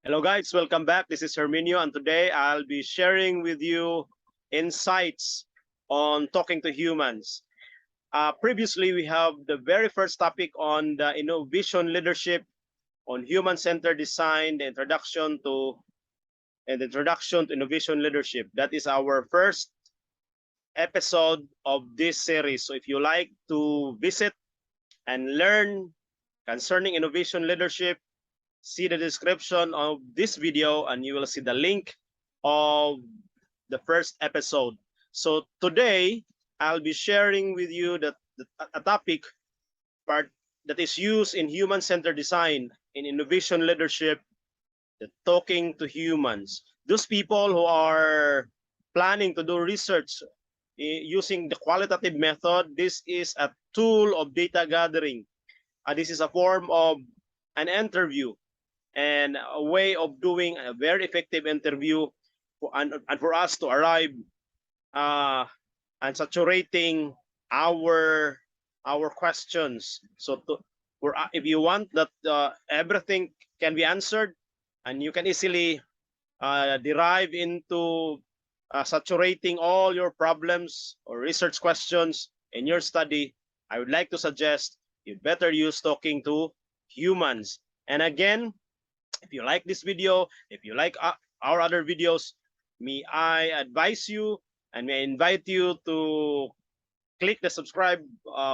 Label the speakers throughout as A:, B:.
A: Hello guys, welcome back. This is Herminio and today I'll be sharing with you insights on talking to humans. Previously, we have the very first topic on the innovation leadership on human-centered design, the introduction to innovation leadership. That is our first episode of this series. So if you like to visit and learn concerning innovation leadership, see the description of this video and you will see the link of the first episode. So today I'll be sharing with you a topic part that is used in human-centered design in innovation leadership, the talking to humans. Those people who are planning to do research using the qualitative method, this is a tool of data gathering. This is a form of an interview and a way of doing a very effective interview and for us to arrive uh, and saturating our questions. So if you want that everything can be answered and you can easily derive into saturating all your problems or research questions in your study, I would like to suggest you better use talking to humans. And again, if you like this video, if you like our other videos, may I advise you and may I invite you to click the subscribe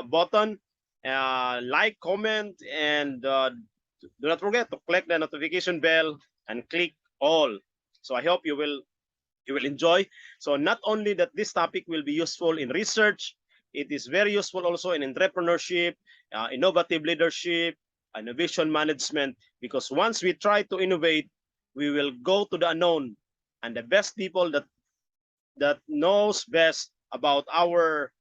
A: button, like, comment, and do not forget to click the notification bell and click all. So I hope you will enjoy. So not only that this topic will be useful in research, it is very useful also in entrepreneurship, innovative leadership, innovation management, because once we try to innovate, we will go to the unknown, and the best people that knows best about our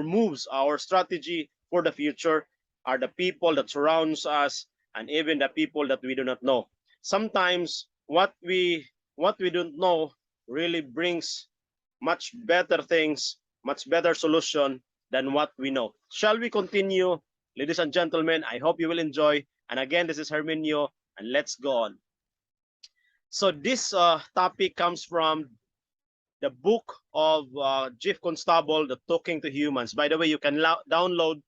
A: moves, our strategy for the future are the people that surrounds us and even the people that we do not know. Sometimes what we don't know really brings much better things, much better solution than what we know. Shall we continue? Ladies and gentlemen, I hope you will enjoy. And again, this is Herminio, and let's go on. So this topic comes from the book of Jeff Constable, The Talking to Humans. By the way, you can download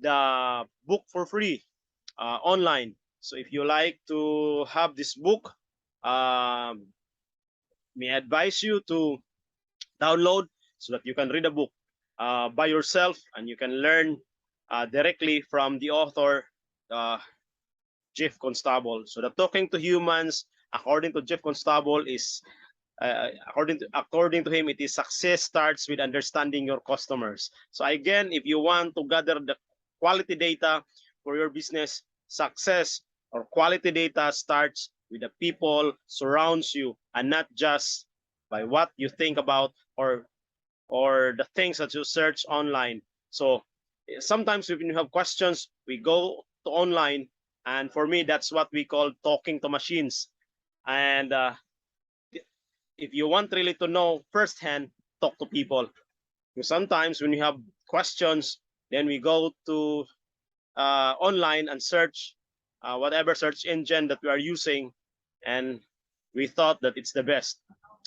A: the book for free online. So if you like to have this book, may I advise you to download so that you can read a book by yourself and you can learn directly from the author, Jeff Constable. So the talking to humans, according to Jeff Constable, is according to him, it is success starts with understanding your customers. So again, if you want to gather the quality data for your business, success or quality data starts with the people surrounds you and not just by what you think about or the things that you search online. So sometimes when you have questions, we go to online, and for me, that's what we call talking to machines. And if you want really to know firsthand, talk to people. Because sometimes when you have questions, then we go to online and search whatever search engine that we are using, and we thought that it's the best.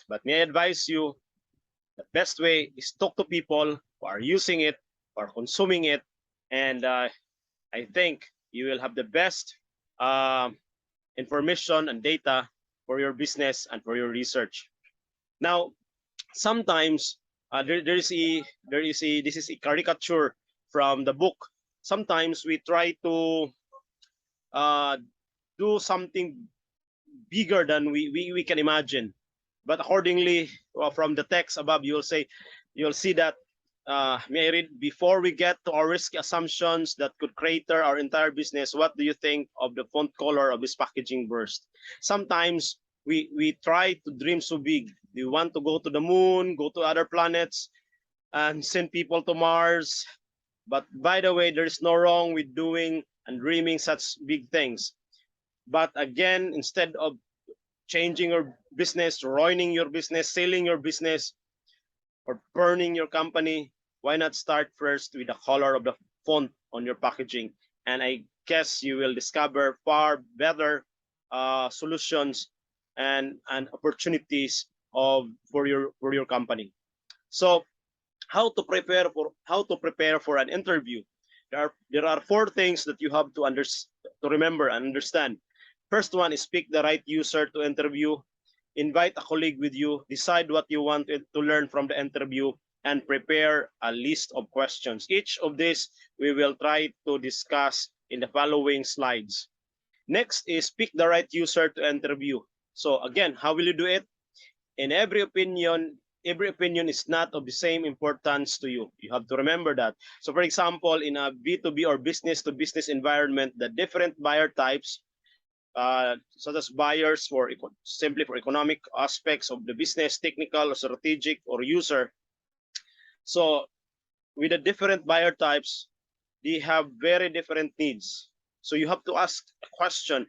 A: But may I advise you, the best way is talk to people who are using it, who are consuming it, and I think you will have the best information and data for your business and for your research. Now, sometimes there is this is a caricature from the book. Sometimes we try to uh, do something bigger than we can imagine. But accordingly, from the text above, you'll see that may I read, before we get to our risky assumptions that could crater our entire business, what do you think of the font color of this packaging burst? Sometimes we try to dream so big. We want to go to the moon, go to other planets, and send people to Mars. But by the way, there is no wrong with doing and dreaming such big things. But again, instead of changing your business, ruining your business, selling your business, or burning your company, why not start first with the color of the font on your packaging? And I guess you will discover far better solutions and opportunities of for your company. So how to prepare for an interview. There are four things that you have to remember and understand. First one is pick the right user to interview, invite a colleague with you, decide what you want to learn from the interview, and prepare a list of questions. Each of these we will try to discuss in the following slides. Next is pick the right user to interview. So again, how will you do it? In every opinion is not of the same importance to you. You have to remember that. So for example, in a B2B or business to business environment, the different buyer types, such as buyers for simply for economic aspects of the business, technical or strategic or user. So with the different buyer types, they have very different needs. So you have to ask a question,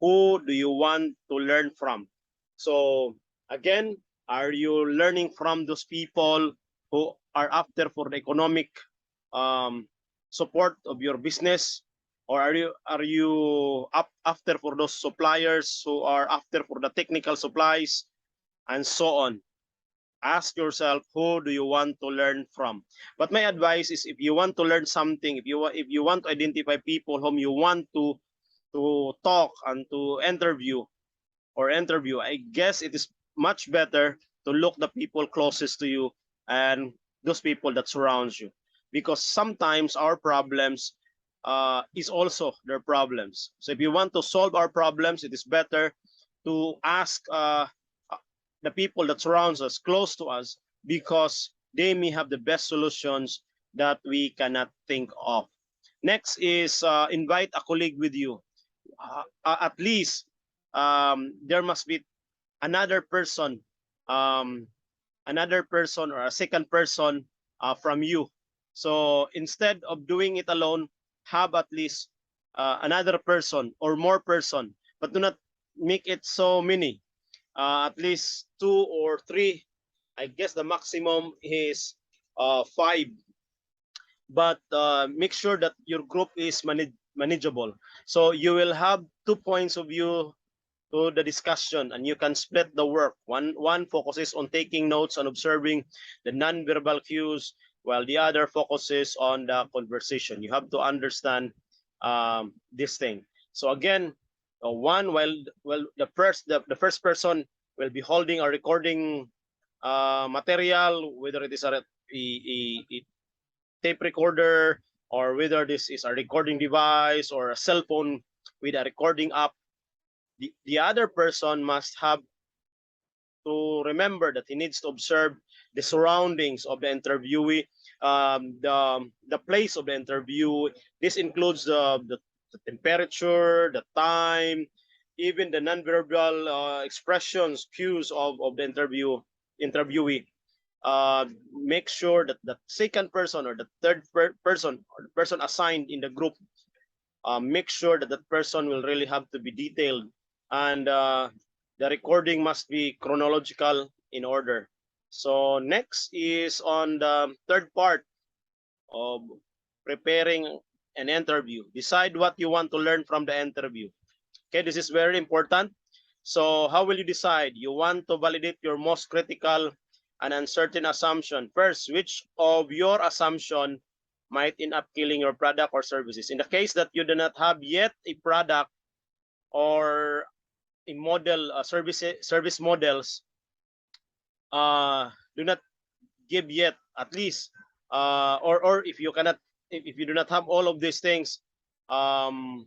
A: who do you want to learn from? So again, are you learning from those people who are after for the economic support of your business, or are you up after for those suppliers who are after for the technical supplies, and so on? Ask yourself, who do you want to learn from? But my advice is, if you want to learn something, if you want to identify people whom you want to talk and to interview, I guess it is much better to look the people closest to you and those people that surrounds you, because sometimes our problems is also their problems. So if you want to solve our problems, it is better to ask the people that surrounds us, close to us, because they may have the best solutions that we cannot think of. Next is invite a colleague with you. At least there must be another person, um, another person or a second person from you. So instead of doing it alone, have at least another person or more person, but do not make it so many. At least two or three. I guess the maximum is five, but make sure that your group is manageable. So you will have 2 points of view to the discussion, and you can split the work. One focuses on taking notes and observing the non-verbal cues, while the other focuses on the conversation. You have to understand this thing. So again, one while the first person will be holding a recording material, whether it is a tape recorder, or whether this is a recording device or a cell phone with a recording app. The other person must have to remember that he needs to observe the surroundings of the interviewee, the place of the interview. This includes the temperature, the time, even the nonverbal expressions, cues of the interviewee. Make sure that the second person or the third person or the person assigned in the group, make sure that that person will really have to be detailed, and the recording must be chronological in order. So next is on the third part of preparing an interview. Decide what you want to learn from the interview. Okay, this is very important. So how will you decide? You want to validate your most critical and uncertain assumption. First, which of your assumption might end up killing your product or services? In the case that you do not have yet a product or a model, service models, do not give yet, at least, or if you cannot, if you do not have all of these things, my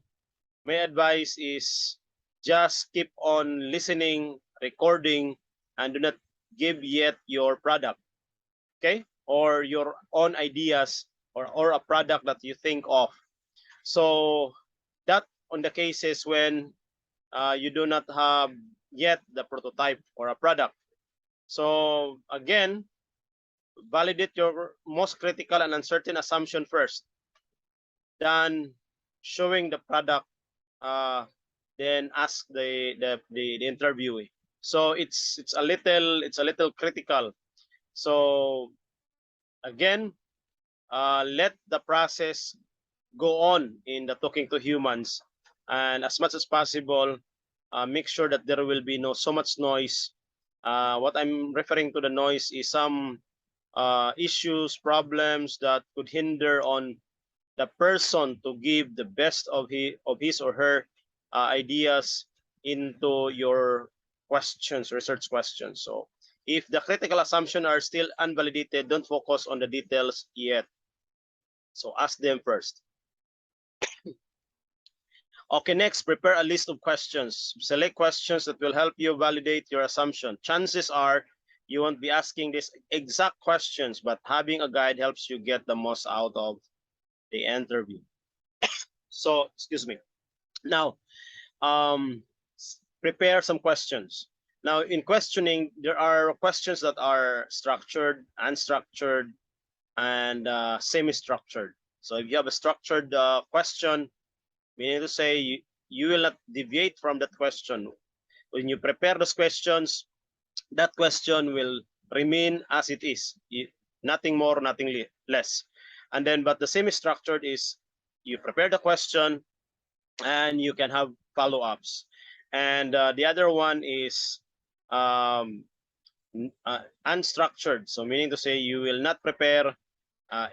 A: advice is just keep on listening, recording, and do not give yet your product, okay, or your own ideas, or a product that you think of. So that on the cases when you do not have yet the prototype or a product. So again, validate your most critical and uncertain assumption first, then showing the product, uh, then ask the interviewee. So it's a little critical. So again, let the process go on in the talking to humans, and as much as possible, make sure that there will be no so much noise. What I'm referring to the noise is some issues, problems that could hinder on the person to give the best of his or her ideas into your questions, research questions. So if the critical assumptions are still unvalidated, don't focus on the details yet. So ask them first. Okay, next, prepare a list of questions. Select questions that will help you validate your assumption. Chances are you won't be asking these exact questions, but having a guide helps you get the most out of the interview. So, excuse me. Now, um, prepare some questions. Now, in questioning, there are questions that are structured, unstructured, and semi-structured. So if you have a structured question, meaning to say you will not deviate from that question. When you prepare those questions, that question will remain as it is, nothing more, nothing less. And then, but the semi-structured is you prepare the question and you can have follow-ups. And the other one is um, unstructured. So meaning to say you will not prepare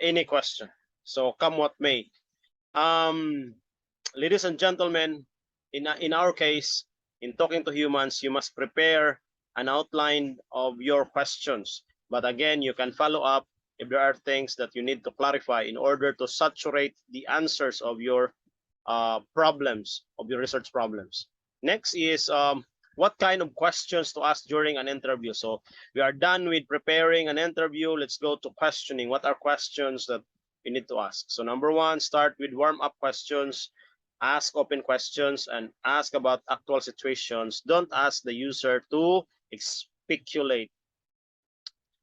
A: any question. So come what may. Um, Ladies and gentlemen, in our case, in talking to humans, you must prepare an outline of your questions. But again, you can follow up if there are things that you need to clarify in order to saturate the answers of your problems, of your research problems. Next is what kind of questions to ask during an interview. So we are done with preparing an interview. Let's go to questioning. What are questions that you need to ask? So number one, start with warm-up questions. Ask open questions and ask about actual situations. Don't ask the user to speculate.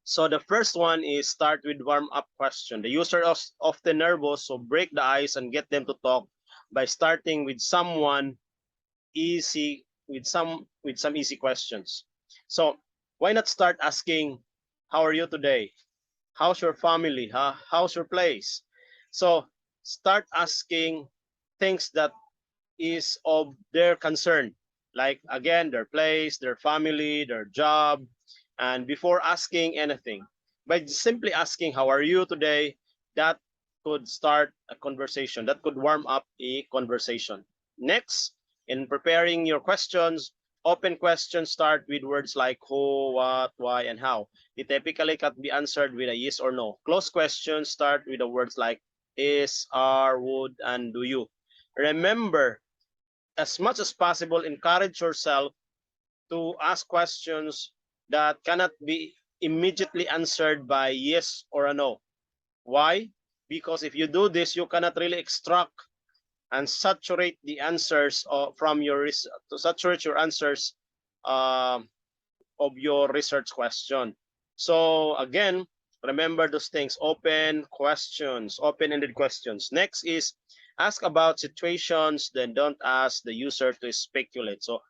A: So the first one is start with warm-up question. The user is often nervous, so break the ice and get them to talk by starting with someone easy, with some easy questions. So why not start asking, how are you today? How's your family? How's your place? So start asking things that is of their concern, like again their place, their family, their job. And before asking anything, by simply asking how are you today, that could start a conversation, that could warm up a conversation. Next, in preparing your questions, open questions start with words like who, what, why, and how. It typically can be answered with a yes or no. Closed questions start with the words like is, are, would, and do you. Remember, as much as possible, encourage yourself to ask questions that cannot be immediately answered by yes or a no. Why? Because if you do this, you cannot really extract and saturate the answers from your to saturate your answers uh, of your research question. So again, remember those things: open questions, open-ended questions. Next is ask about situations, then don't ask the user to speculate. So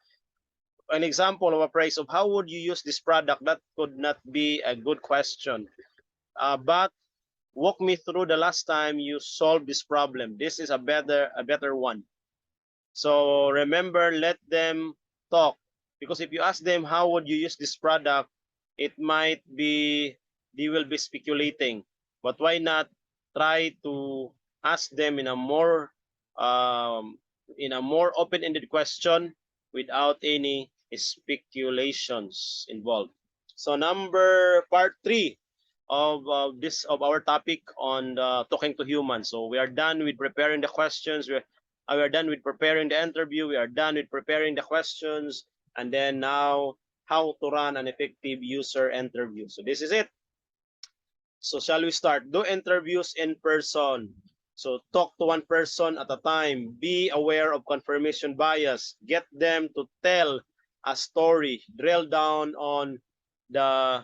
A: an example of a phrase of how would you use this product, that could not be a good question. But walk me through the last time you solved this problem. This is a better one. So remember, let them talk, because if you ask them how would you use this product, it might be they will be speculating. But why not try to ask them um, in a more open-ended question without any speculations involved. So part three of our topic on talking to humans. So we are done with preparing the questions. We are done with preparing the interview. We are done with preparing the questions, and then now how to run an effective user interview. So this is it. So shall we start? Do interviews in person. So talk to one person at a time. Be aware of confirmation bias. Get them to tell a story. Drill down the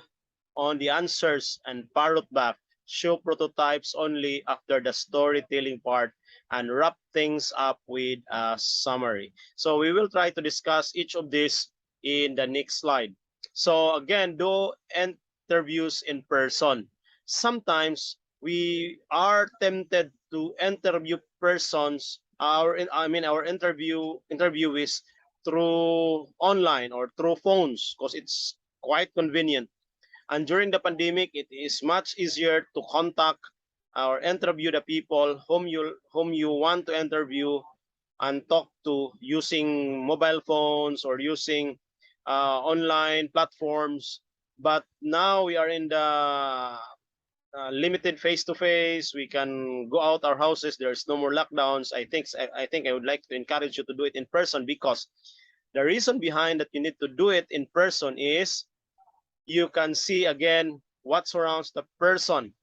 A: the answers and parrot back. Show prototypes only after the storytelling part, and wrap things up with a summary. So we will try to discuss each of these in the next slide. So again, do interviews in person. Sometimes we are tempted to interview persons, our interviewees through online or through phones because it's quite convenient. And during the pandemic, it is much easier to contact or interview the people whom you want to interview and talk to using mobile phones or using online platforms. But now we are in the limited face to face. We can go out our houses. There's no more lockdowns. I think I would like to encourage you to do it in person, because the reason behind that you need to do it in person is you can see again what surrounds the person.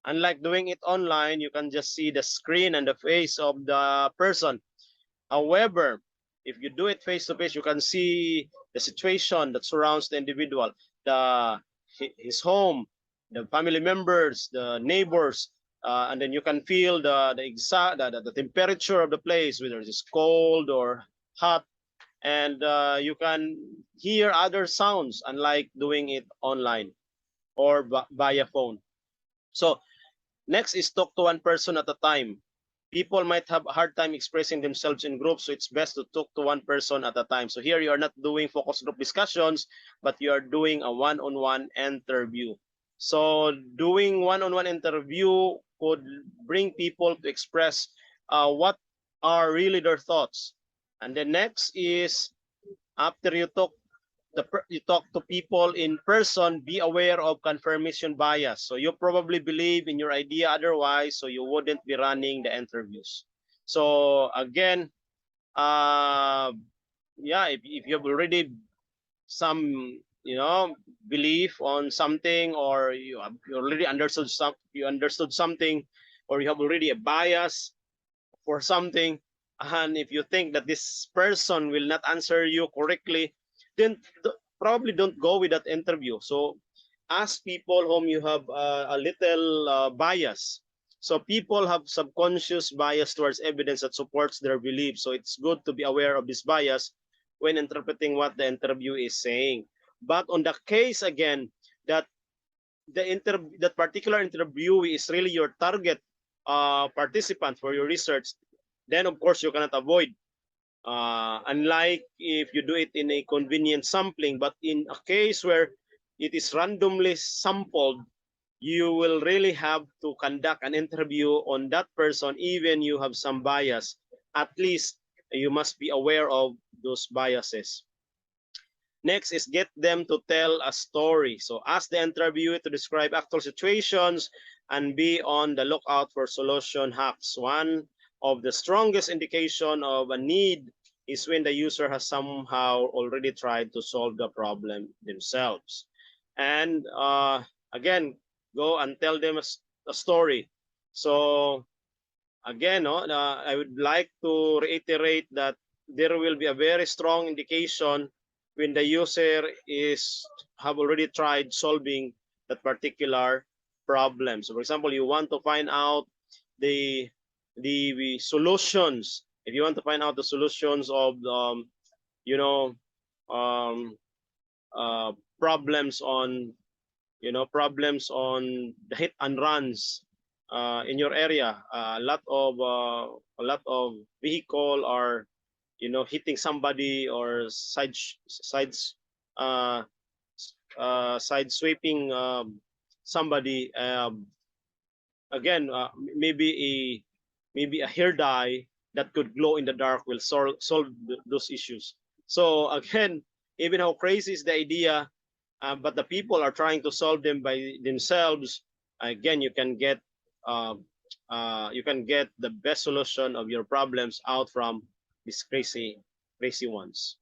A: Unlike doing it online, you can just see the screen and the face of the person. However, if you do it face to face, you can see the situation that surrounds the individual, the his home, the family members, the neighbors, and then you can feel the exact the temperature of the place, whether it's cold or hot, and you can hear other sounds, unlike doing it online or via phone. So next is talk to one person at a time. People might have a hard time expressing themselves in groups, so it's best to talk to one person at a time. So here you are not doing focus group discussions, but you are doing a one-on-one interview. So doing one-on-one interview could bring people to express what are really their thoughts. And the next is, after you talk to people in person, be aware of confirmation bias. So you probably believe in your idea otherwise, so you wouldn't be running the interviews. So again, yeah, if you have already some belief on something, or you already understood something, or you have already a bias for something, and if you think that this person will not answer you correctly, then probably don't go with that interview. So ask people whom you have a little bias. So people have subconscious bias towards evidence that supports their beliefs. So it's good to be aware of this bias when interpreting what the interview is saying. But on the case again that that particular interviewee is really your target participant for your research, then of course you cannot avoid. Unlike if you do it in a convenient sampling, but in a case where it is randomly sampled, you will really have to conduct an interview on that person, even you have some bias. At least you must be aware of those biases. Next is get them to tell a story. So ask the interviewee to describe actual situations and be on the lookout for solution hacks. One of the strongest indication of a need is when the user has somehow already tried to solve the problem themselves. And again, go and tell them a story. So again, I would like to reiterate that there will be a very strong indication when the user is have already tried solving that particular problem. So, for example, you want to find out the solutions. If you want to find out the solutions of you know um, problems on the hit and runs in your area. A lot of vehicle are hitting somebody, or uh, side sweeping somebody. Again, maybe a hair dye that could glow in the dark will solve those issues. So again, even how crazy is the idea, but the people are trying to solve them by themselves. Again, uh, you can get the best solution of your problems out from these crazy ones,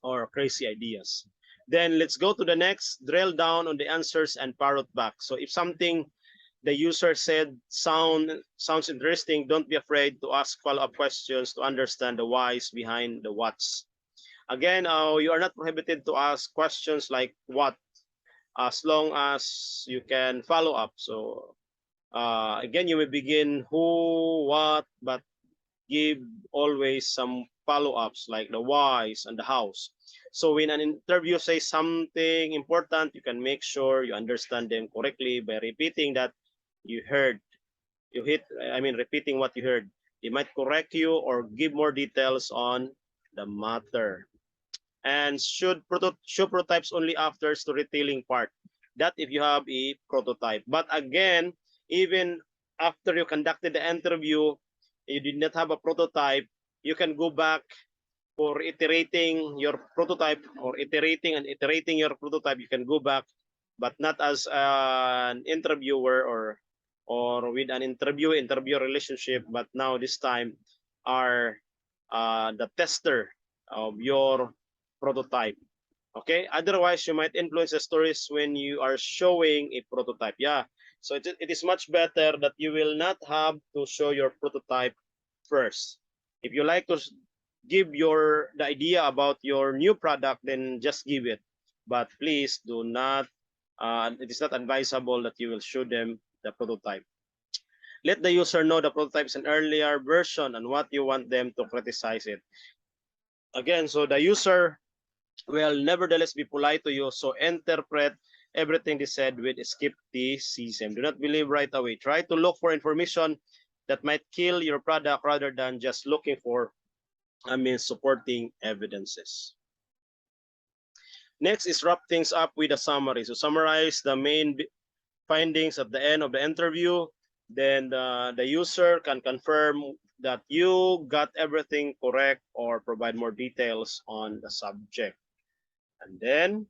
A: or crazy ideas. Then let's go to the next, drill down on the answers and parrot back. So if something the user said sounds interesting, don't be afraid to ask follow-up questions to understand the whys behind the whats. Again, you are not prohibited to ask questions like what, as long as you can follow up. So again, you may begin who, what, but give always some follow-ups like the whys and the hows. So when an interview says something important, you can make sure you understand them correctly by repeating that you heard. Repeating what you heard. They might correct you or give more details on the matter. And show prototypes only after storytelling part. That if you have a prototype. But again, even after you conducted the interview, you did not have a prototype, you can go back for iterating your prototype or iterating and iterating your prototype. You can go back, but not as an interviewer or with an interview relationship, but now this time are the tester of your prototype. Okay, otherwise you might influence the stories when you are showing a prototype. Yeah, so it is much better that you will not have to show your prototype first. If you like to give the idea about your new product, then just give it, but please do not it is not advisable that you will show them the prototype. Let the user know the prototype is an earlier version and what you want them to criticize it. Again, so the user will nevertheless be polite to you, so interpret everything they said with skepticism. Do not believe right away. Try to look for information that might kill your product rather than just looking for supporting evidences. Next is wrap things up with a summary. So summarize the main findings at the end of the interview. Then the user can confirm that you got everything correct or provide more details on the subject. And then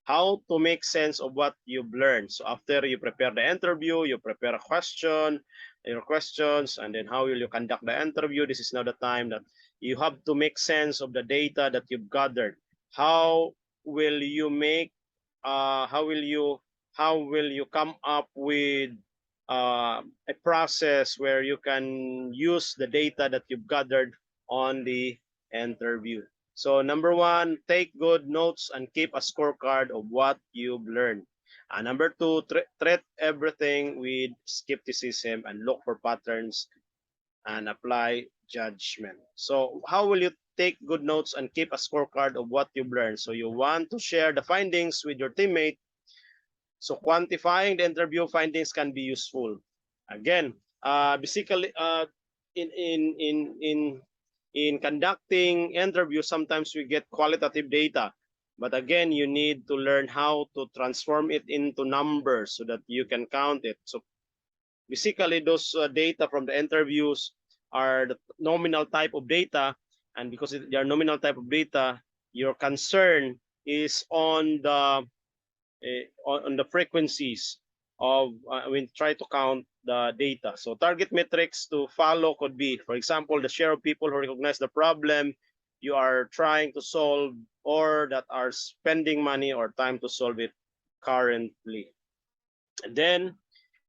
A: how to make sense of what you've learned. So after you prepare the interview, you prepare your questions, and then how will you conduct the interview? This is now the time that you have to make sense of the data that you've gathered. How will you make? How will you come up with a process where you can use the data that you've gathered on the interview? So number one, take good notes and keep a scorecard of what you've learned. Number two, treat everything with skepticism and look for patterns and apply judgment. So how will you take good notes and keep a scorecard of what you've learned? So you want to share the findings with your teammate. So quantifying the interview findings can be useful. Again, basically, in in in in in conducting interviews, sometimes we get qualitative data, but again, you need to learn how to transform it into numbers so that you can count it. So basically, those data from the interviews are the nominal type of data, and because they are nominal type of data, your concern is on the frequencies of when try to count the data. So target metrics to follow could be, for example, the share of people who recognize the problem you are trying to solve or that are spending money or time to solve it currently. And then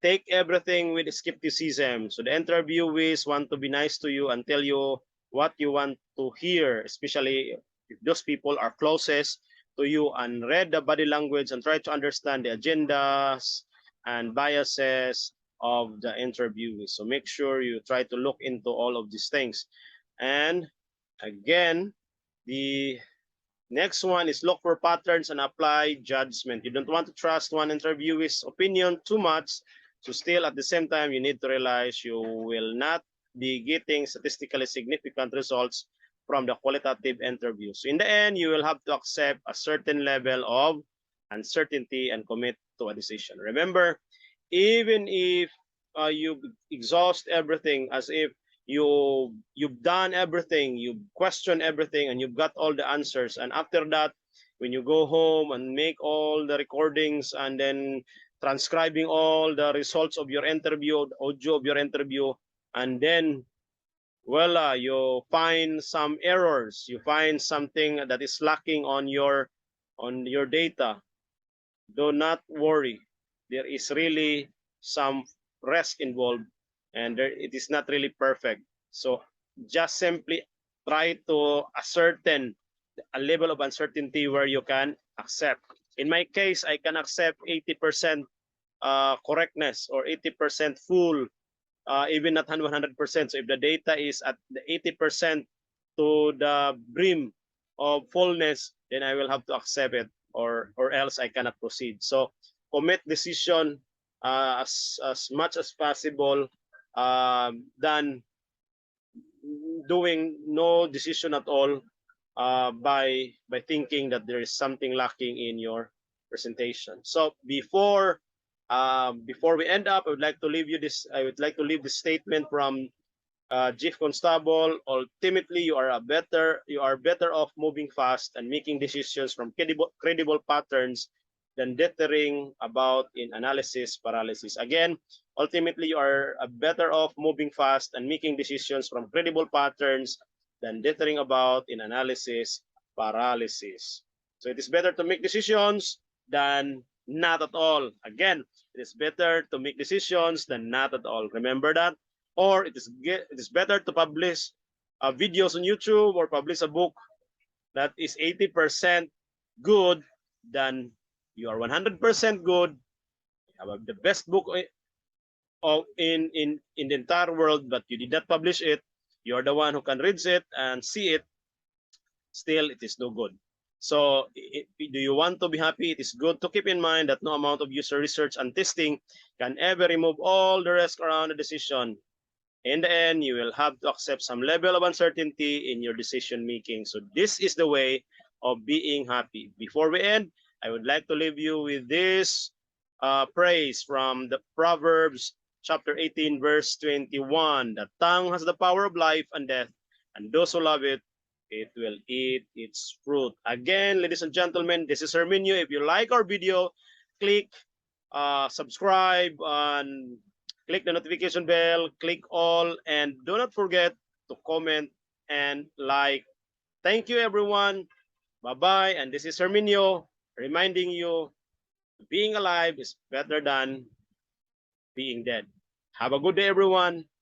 A: take everything with skepticism. So the interviewees want to be nice to you and tell you what you want to hear, especially if those people are closest to you, and read the body language and try to understand the agendas and biases of the interviewee. So make sure you try to look into all of these things. And again, the next one is look for patterns and apply judgment. You don't want to trust one interviewee's opinion too much. So still at the same time, you need to realize you will not be getting statistically significant results from the qualitative interviews. So in the end, you will have to accept a certain level of uncertainty and commit to a decision. Remember, even if you exhaust everything, as if you've done everything, you've questioned everything, and you've got all the answers, and after that, when you go home and make all the recordings and then transcribing all the results of your interview, the audio of your interview, and then voila, you find some errors, you find something that is lacking on your data. Do not worry. There is really some risk involved, and it is not really perfect. So just simply try to ascertain a level of uncertainty where you can accept. In my case, I can accept 80% correctness or 80% full, even not 100%. So if the data is at the 80% to the brim of fullness, then I will have to accept it, or else I cannot proceed. So commit decision as much as possible, than doing no decision at all by thinking that there is something lacking in your presentation. So before we end up, I would like to leave you this. I would like to leave this statement from Chief Constable. Ultimately, you are better off moving fast and making decisions from credible patterns than dithering about in analysis paralysis. Again, ultimately, you are better off moving fast and making decisions from credible patterns than dithering about in analysis paralysis. So it is better to make decisions than not at all. Again, it is better to make decisions than not at all. Remember that? Or it is better to publish videos on YouTube or publish a book that is 80% good than you are 100% good. You have the best book in the entire world, but you did not publish it. You're the one who can read it and see it. Still, it is no good. So, do you want to be happy? It is good to keep in mind that no amount of user research and testing can ever remove all the rest around the decision. In the end, you will have to accept some level of uncertainty in your decision making. So this is the way of being happy. Before we end, I would like to leave you with this praise from the Proverbs chapter 18, verse 21. The tongue has the power of life and death, and those who love it, it will eat its fruit. Again, ladies and gentlemen, this is Herminio. If you like our video, click subscribe and click the notification bell, click all, and do not forget to comment and like. Thank you, everyone. Bye-bye. And this is Herminio reminding you being alive is better than being dead. Have a good day, everyone.